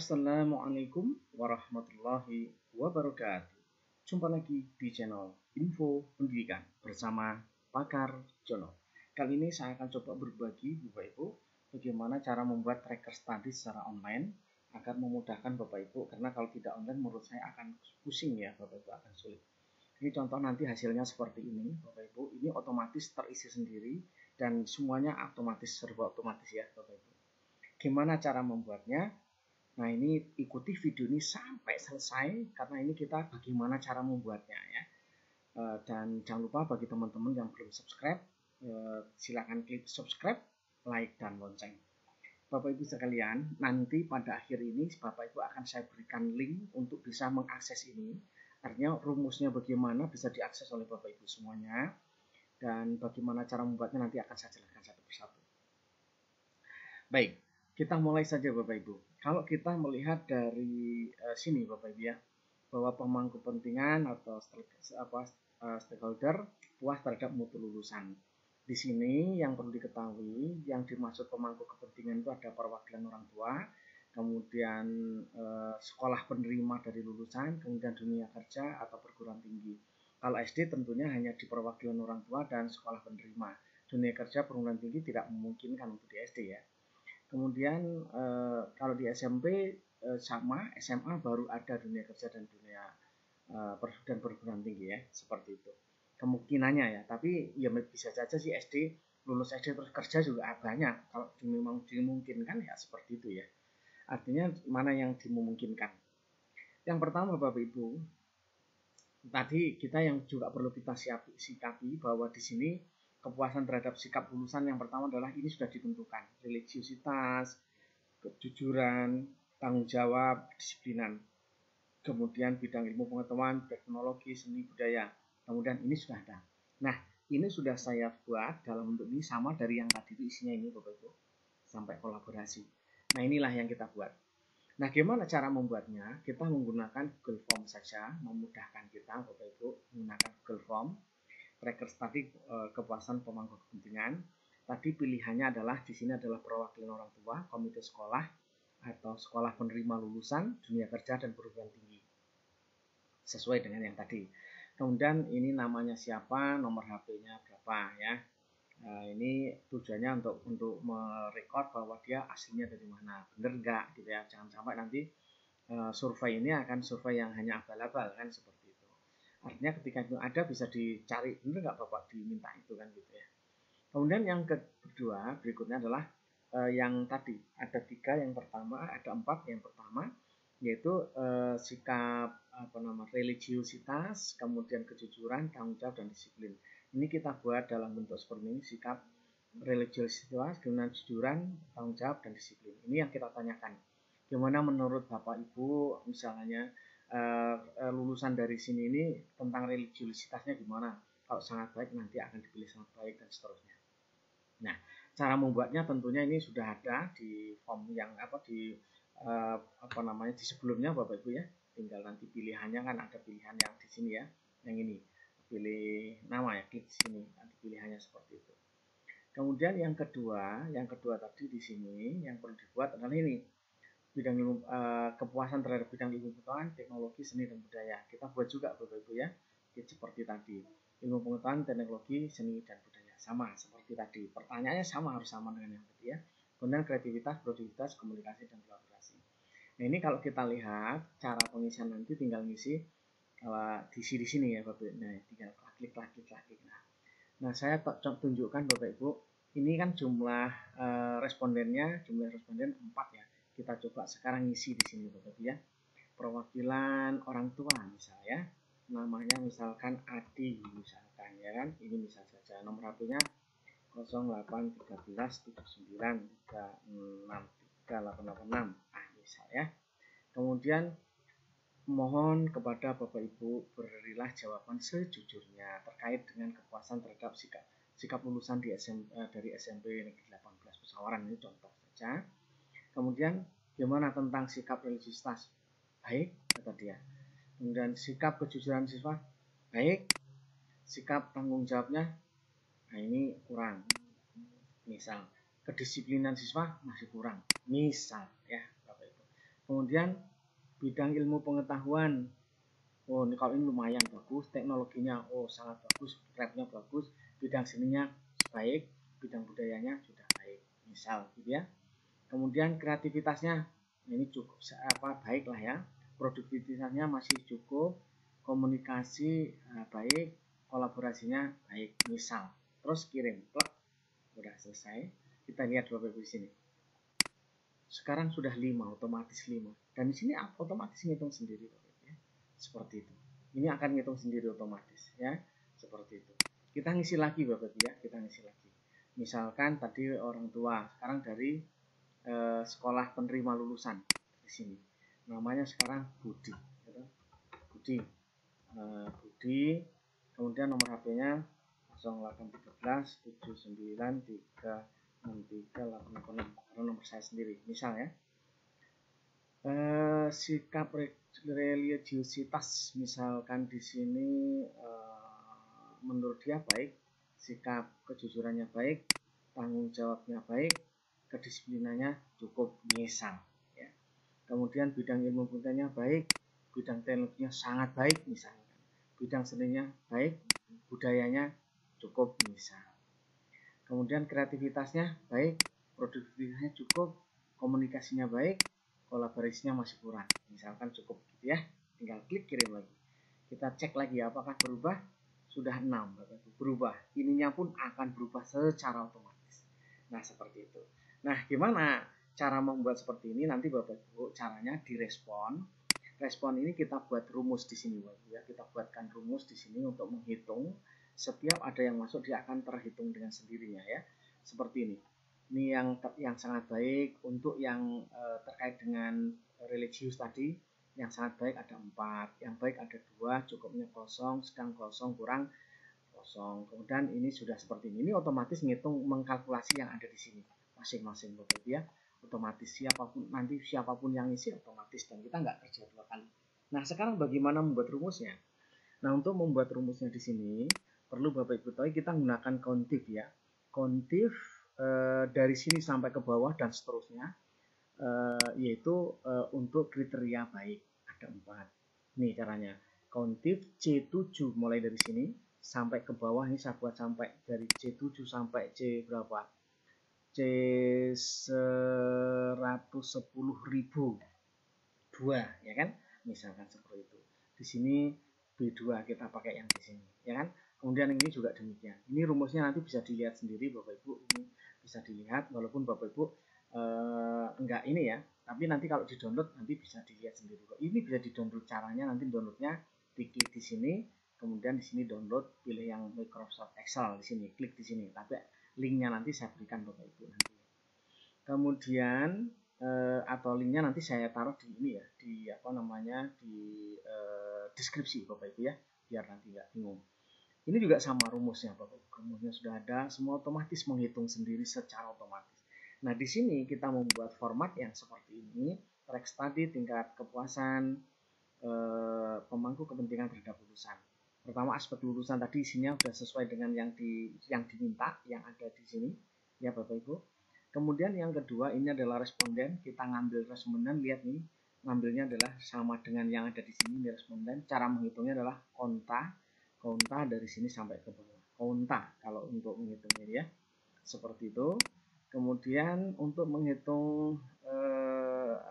Assalamualaikum warahmatullahi wabarakatuh. Jumpa lagi di channel Info Pendidikan bersama Pakar Jono. Kali ini saya akan coba berbagi Bapak Ibu bagaimana cara membuat tracker study secara online agar memudahkan Bapak Ibu, karena kalau tidak online menurut saya akan pusing ya Bapak Ibu, akan sulit. Ini contoh nanti hasilnya seperti ini Bapak Ibu. Ini otomatis terisi sendiri dan semuanya otomatis, serba otomatis ya Bapak Ibu. Gimana cara membuatnya? Nah, ini ikuti video ini sampai selesai karena ini kita bagaimana cara membuatnya ya. Dan jangan lupa bagi teman-teman yang belum subscribe, silakan klik subscribe, like, dan lonceng. Bapak Ibu sekalian, nanti pada akhir ini Bapak Ibu akan saya berikan link untuk bisa mengakses ini. Artinya rumusnya bagaimana bisa diakses oleh Bapak Ibu semuanya, dan bagaimana cara membuatnya nanti akan saya jelaskan satu persatu. Baik, kita mulai saja Bapak Ibu. Kalau kita melihat dari sini Bapak Ibu ya, bahwa pemangku kepentingan atau stakeholder puas terhadap mutu lulusan. Di sini yang perlu diketahui, yang dimaksud pemangku kepentingan itu ada perwakilan orang tua, kemudian sekolah penerima dari lulusan, kemudian dunia kerja atau perguruan tinggi. Kalau SD tentunya hanya di perwakilan orang tua dan sekolah penerima. Dunia kerja perguruan tinggi tidak memungkinkan untuk di SD ya. Kemudian kalau di SMP sama, SMA baru ada dunia kerja dan dunia dan perguruan tinggi ya, seperti itu kemungkinannya ya. Tapi ya bisa saja sih SD, lulus SD terus kerja juga banyak, kalau memang dimungkinkan ya seperti itu ya. Artinya mana yang dimungkinkan. Yang pertama Bapak Ibu, tadi kita yang juga perlu kita sikapi bahwa di sini kepuasan terhadap sikap lulusan yang pertama adalah ini sudah ditentukan, religiusitas, kejujuran, tanggung jawab, kedisiplinan, kemudian bidang ilmu pengetahuan, teknologi, seni, budaya, kemudian ini sudah ada. Nah, ini sudah saya buat dalam bentuk ini sama dari yang tadi itu isinya ini Bapak Ibu, sampai kolaborasi. Nah, inilah yang kita buat. Nah, gimana cara membuatnya? Kita menggunakan Google Form saja, memudahkan kita Bapak Ibu, menggunakan Google Form. Tracker study kepuasan pemangku kepentingan. Tadi pilihannya adalah di sini adalah perwakilan orang tua, komite sekolah atau sekolah penerima lulusan, dunia kerja dan perguruan tinggi. Sesuai dengan yang tadi. Kemudian ini namanya siapa, nomor HP-nya berapa ya. Nah, ini tujuannya untuk merekod bahwa dia aslinya dari mana, bener enggak gitu ya. Jangan sampai nanti survei ini akan survei yang hanya abal-abal kan, seperti itu. Artinya ketika itu ada bisa dicari, bener nggak Bapak diminta itu kan gitu ya. Kemudian yang kedua berikutnya adalah yang tadi ada 3, yang pertama ada 4. Yang pertama yaitu sikap religiusitas, kemudian kejujuran, tanggung jawab dan disiplin. Ini kita buat dalam bentuk seperti ini, sikap religiusitas, kejujuran, tanggung jawab dan disiplin. Ini yang kita tanyakan. Gimana menurut Bapak Ibu misalnya lulusan dari sini ini tentang religiusitasnya gimana? Kalau sangat baik nanti akan dipilih sangat baik dan seterusnya. Nah, cara membuatnya tentunya ini sudah ada di form yang di di sebelumnya Bapak Ibu ya. Tinggal nanti pilihannya kan ada pilihan yang di sini ya. Yang ini pilih nama ya, klik sini nanti pilihannya seperti itu. Kemudian yang kedua tadi di sini yang perlu dibuat adalah ini. Bidang ilmu kepuasan terhadap bidang ilmu pengetahuan, teknologi, seni dan budaya. Kita buat juga Bapak Ibu ya. Seperti tadi. Ilmu pengetahuan, teknologi, seni dan budaya. Sama seperti tadi. Pertanyaannya harus sama dengan yang tadi ya. Kemudian kreativitas, produktivitas, komunikasi dan kolaborasi. Nah, ini kalau kita lihat cara pengisian nanti tinggal ngisi di sini ya Bapak Ibu. Nah, tinggal klik. Nah, saya tunjukkan Bapak Ibu. Ini kan jumlah responden 4 ya. Kita coba sekarang ngisi di sini Bapak Ibu ya. Perwakilan orang tua misalnya, namanya misalkan Adi misalkan ya kan. Ini misal saja nomor HP-nya 081339363886. Misal ya. Kemudian mohon kepada Bapak Ibu berilah jawaban sejujurnya terkait dengan kepuasan terhadap sikap lulusan dari SMP Negeri 18 Pesawaran. Ini contoh saja. Kemudian gimana tentang sikap religiusitas? Baik, kata dia. Kemudian sikap kejujuran siswa? Baik. Sikap tanggung jawabnya? Nah, ini kurang. Misal, kedisiplinan siswa masih kurang. Misal ya, Bapak Ibu. Kemudian bidang ilmu pengetahuan. Oh, ini kalau ini lumayan bagus, teknologinya sangat bagus, rapnya bagus, bidang seninya baik, bidang budayanya sudah baik, misal gitu ya. Kemudian kreativitasnya ini cukup baik lah ya, produktivitasnya masih cukup, komunikasi baik, kolaborasinya baik, misal. Terus kirim, plek, udah selesai. Kita lihat Bapak Ibu di sini. Sekarang sudah 5, otomatis 5. Dan di sini otomatis ngitung sendiri Bapak Ibu ya. Seperti itu. Ini akan ngitung sendiri otomatis ya. Seperti itu. Kita ngisi lagi Bapak Ibu ya, kita ngisi lagi. Misalkan tadi orang tua, sekarang dari sekolah penerima lulusan di sini. Namanya sekarang Budi. Gitu. Budi. Kemudian nomor HP-nya 0813 793 6386 karena nomor saya sendiri misal ya. Sikap religiusitas misalkan di sini menurut dia baik, sikap kejujurannya baik, tanggung jawabnya baik, kedisiplinannya cukup misal ya. Kemudian bidang ilmu pengetahuannya baik, bidang teknologinya sangat baik misalkan, bidang seninya baik, budayanya cukup misal. Kemudian kreativitasnya baik, produktivitasnya cukup, komunikasinya baik, kolaborasinya masih kurang, misalkan cukup gitu ya. Tinggal klik kirim lagi. Kita cek lagi apakah berubah. Sudah 6 berubah. Ininya pun akan berubah secara otomatis. Nah seperti itu. Nah gimana cara membuat seperti ini? Nanti Bapak Ibu caranya direspon. Respon ini kita buat rumus di sini Bapak Ibu ya. Kita buatkan rumus di sini untuk menghitung. Setiap ada yang masuk dia akan terhitung dengan sendirinya ya. Seperti ini. Ini yang sangat baik untuk yang terkait dengan religius tadi. Yang sangat baik ada 4, yang baik ada 2, cukupnya 0, sedang 0, kurang 0. Kemudian ini sudah seperti ini. Ini otomatis ngitung mengkalkulasi yang ada di sini masing-masing Bapak Ibu ya. Otomatis siapapun yang isi otomatis dan kita nggak kerja 2 kali. Nah sekarang bagaimana membuat rumusnya? Nah untuk membuat rumusnya di sini perlu Bapak Ibu tahu kita menggunakan kontif ya. Kontif dari sini sampai ke bawah dan seterusnya. Yaitu untuk kriteria baik ada 4. Nih caranya. Kontif C7 mulai dari sini sampai ke bawah ini saya buat sampai dari C7 sampai C berapa? C110.000 2 ya kan? Misalkan seperti itu. Di sini B2 kita pakai yang di sini ya kan? Kemudian ini juga demikian. Ini rumusnya nanti bisa dilihat sendiri Bapak Ibu. Ini bisa dilihat walaupun Bapak Ibu enggak ini ya, tapi nanti kalau di download nanti bisa dilihat sendiri. Ini bisa di download caranya, nanti downloadnya diklik di sini, kemudian di sini download, pilih yang Microsoft Excel di sini, klik di sini. Tapi linknya nanti saya berikan Bapak Ibu nanti. Kemudian atau linknya nanti saya taruh di ini ya, di deskripsi Bapak Ibu ya, biar nanti nggak bingung. Ini juga sama rumusnya Bapak Ibu. Rumusnya sudah ada, semua otomatis menghitung sendiri secara otomatis. Nah, di sini kita membuat format yang seperti ini, track study, tingkat kepuasan, pemangku kepentingan terhadap lulusan. Pertama aspek lulusan tadi isinya sudah sesuai dengan yang diminta, yang ada di sini, ya Bapak Ibu. Kemudian yang kedua ini adalah responden, kita ngambil responden, lihat nih, ngambilnya adalah sama dengan yang ada di sini, ini responden. Cara menghitungnya adalah konta dari sini sampai ke bawah. Konta kalau untuk menghitungnya ya, seperti itu. Kemudian untuk menghitung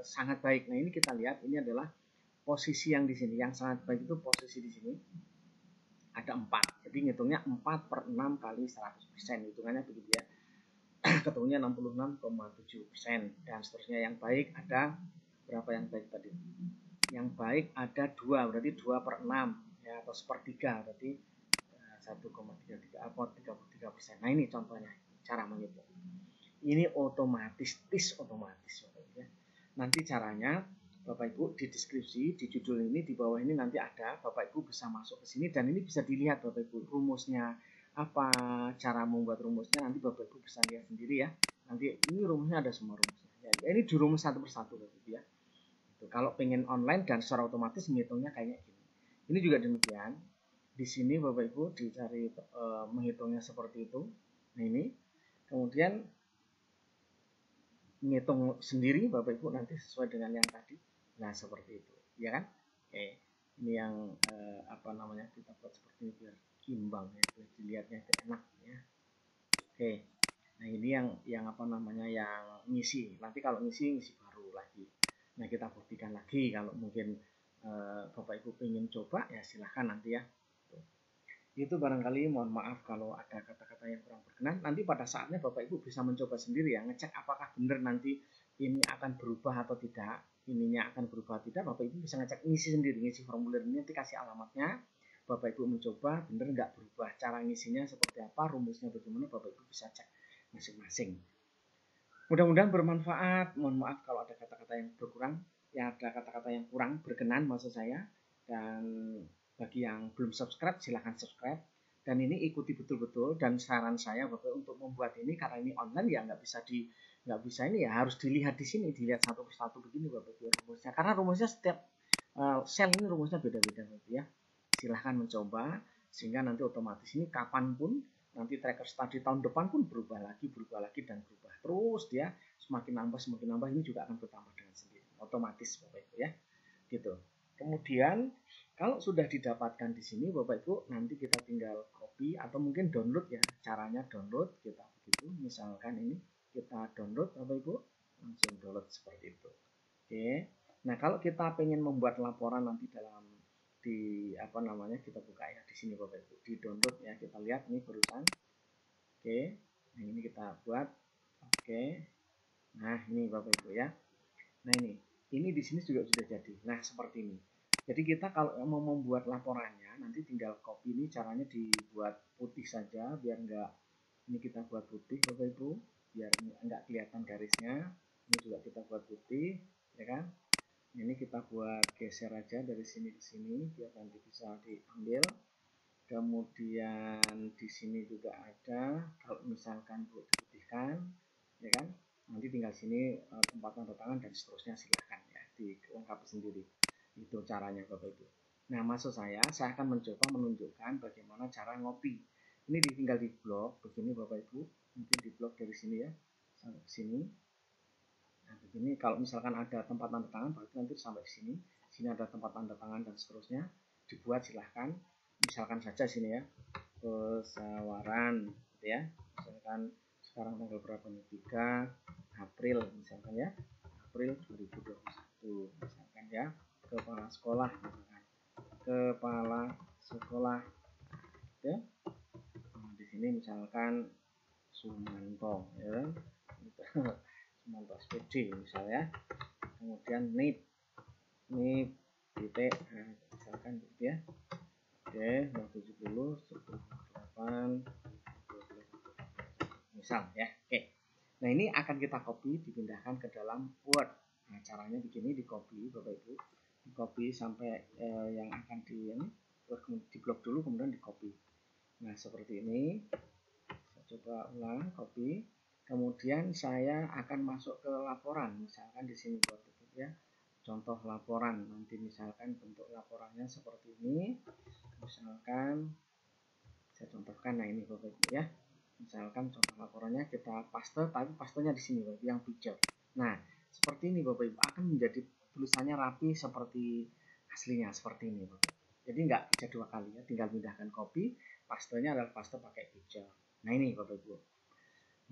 sangat baik. Nah ini kita lihat ini adalah posisi yang di sini. Yang sangat baik itu posisi di sini ada 4. Jadi ngitungnya 4/6 kali 100%. Hitungannya begitu ya. Ketemunya 66,7% dan seterusnya. Yang baik ada berapa yang baik tadi? Yang baik ada 2, berarti 2/6 ya, atau 1/3 berarti 1,33 atau 33%. Nah ini contohnya cara menghitung. Ini otomatis ya. Nanti caranya Bapak Ibu di deskripsi, di judul ini, di bawah ini nanti ada, Bapak Ibu bisa masuk ke sini dan ini bisa dilihat Bapak Ibu rumusnya apa, cara membuat rumusnya nanti Bapak Ibu bisa lihat sendiri ya. Nanti ini rumusnya ada semua rumusnya. Ya, ini dirumus satu persatu Bapak Ibu ya. Kalau pengen online dan secara otomatis menghitungnya kayak gini. Ini juga demikian. Di sini Bapak Ibu dicari menghitungnya seperti itu. Nah ini. Kemudian ngitung sendiri Bapak Ibu nanti sesuai dengan yang tadi. Nah seperti itu, ya kan? Oke, ini yang kita buat seperti ini biar imbang ya, biar dilihatnya itu enak ya. Oke, nah ini yang yang ngisi. Nanti kalau ngisi baru lagi. Nah kita buktikan lagi kalau mungkin Bapak Ibu ingin coba ya silahkan nanti ya. Itu barangkali mohon maaf kalau ada kata-kata yang kurang berkenan. Nanti pada saatnya Bapak Ibu bisa mencoba sendiri ya, ngecek apakah benar nanti ini akan berubah atau tidak. Ininya akan berubah atau tidak, Bapak Ibu bisa ngecek ngisi sendiri, ngisi formulir ini nanti kasih alamatnya. Bapak Ibu mencoba benar nggak berubah, cara ngisinya seperti apa, rumusnya bagaimana, Bapak Ibu bisa cek masing-masing. Mudah-mudahan bermanfaat. Mohon maaf kalau ada kata-kata yang berkurang, ya ada kata-kata yang kurang berkenan maksud saya. Dan bagi yang belum subscribe silahkan subscribe. Dan ini ikuti betul-betul, dan saran saya Bapak untuk membuat ini karena ini online ya nggak bisa ini ya harus dilihat di sini, dilihat satu persatu begini Bapak rumusnya. Karena rumusnya setiap sel ini rumusnya beda-beda ya. Silahkan mencoba sehingga nanti otomatis ini kapanpun nanti tracker study tahun depan pun berubah lagi dan berubah terus dia semakin nambah ini juga akan bertambah dengan sendiri otomatis Bapak Ibu ya gitu. Kemudian kalau sudah didapatkan di sini Bapak Ibu nanti kita tinggal copy atau mungkin download ya, caranya download kita begitu, misalkan ini kita download Bapak Ibu langsung download seperti itu. Oke, nah kalau kita pengen membuat laporan nanti dalam kita buka ya di sini Bapak Ibu di download ya, kita lihat ini barusan. Oke, nah ini kita buat. Oke, nah ini Bapak Ibu ya. Nah ini di sini juga sudah jadi. Nah seperti ini. Jadi kita kalau mau membuat laporannya nanti tinggal copy, ini caranya dibuat putih saja biar enggak, ini kita buat putih Bapak Ibu biar enggak kelihatan garisnya. Ini juga kita buat putih ya kan. Ini kita buat geser aja dari sini ke sini biar nanti bisa diambil. Kemudian di sini juga ada, kalau misalkan Bu diputihkan ya kan, nanti tinggal sini tempat tanda tangan dan seterusnya silahkan ya dilengkapi sendiri. Itu caranya Bapak Ibu. Nah maksud saya akan mencoba menunjukkan bagaimana cara ngopi. Ini tinggal di blok begini Bapak Ibu, mungkin di blok dari sini ya sampai ke sini. Nah begini, kalau misalkan ada tempat tanda tangan berarti nanti sampai sini. Sini ada tempat tanda tangan dan seterusnya, dibuat silahkan. Misalkan saja sini ya, pesawaran gitu ya. Misalkan sekarang tanggal berapa nih? 3 April misalkan ya. April 2021 misalkan ya. Kepala sekolah misalkan. Kepala sekolah ya. Nah, di sini misalkan Sumanto ya. Sumanto SPD misalnya. Kemudian NIP titik misalkan gitu ya. Oke, 70 8 misal ya. Oke. Nah, ini akan kita copy dipindahkan ke dalam Word. Nah, caranya begini, di copy Bapak Ibu. Di copy sampai yang akan di blok dulu kemudian di copy. Nah, seperti ini. Saya coba ulang copy. Kemudian saya akan masuk ke laporan. Misalkan di sini buat ya. Contoh laporan, nanti misalkan bentuk laporannya seperti ini, misalkan saya contohkan, nah ini Bapak Ibu ya, misalkan contoh laporannya kita paste, tapi pastenya di sini Bapak, yang picture. Nah seperti ini Bapak Ibu, akan menjadi tulisannya rapi seperti aslinya seperti ini Bapak. Jadi nggak kerja dua kali ya, tinggal pindahkan copy, pastenya adalah paste pakai picture. Nah ini Bapak Ibu,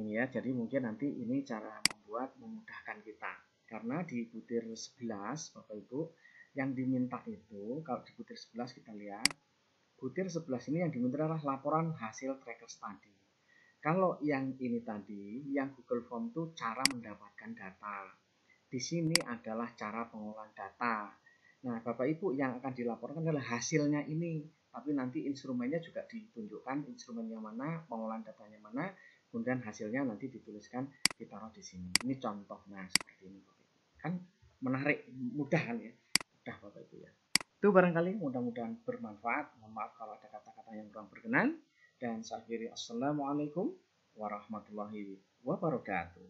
ini ya, jadi mungkin nanti ini cara membuat memudahkan kita. Karena di butir 11 Bapak Ibu yang diminta itu, kalau di butir 11 kita lihat, butir 11 ini yang diminta adalah laporan hasil tracker study. Kalau yang ini tadi, yang Google Form itu cara mendapatkan data. Di sini adalah cara pengolahan data. Nah, Bapak Ibu yang akan dilaporkan adalah hasilnya ini. Tapi nanti instrumennya juga ditunjukkan, instrumennya mana, pengolahan datanya mana, kemudian hasilnya nanti dituliskan, ditaruh di sini. Ini contoh, nah seperti ini Bapak Ibu. Kan menarik, mudah kan ya? Mudah Bapak Ibu ya. Itu barangkali mudah-mudahan bermanfaat. Mohon maaf kalau ada kata-kata yang kurang berkenan. Dan saya akhiri, assalamualaikum warahmatullahi wabarakatuh.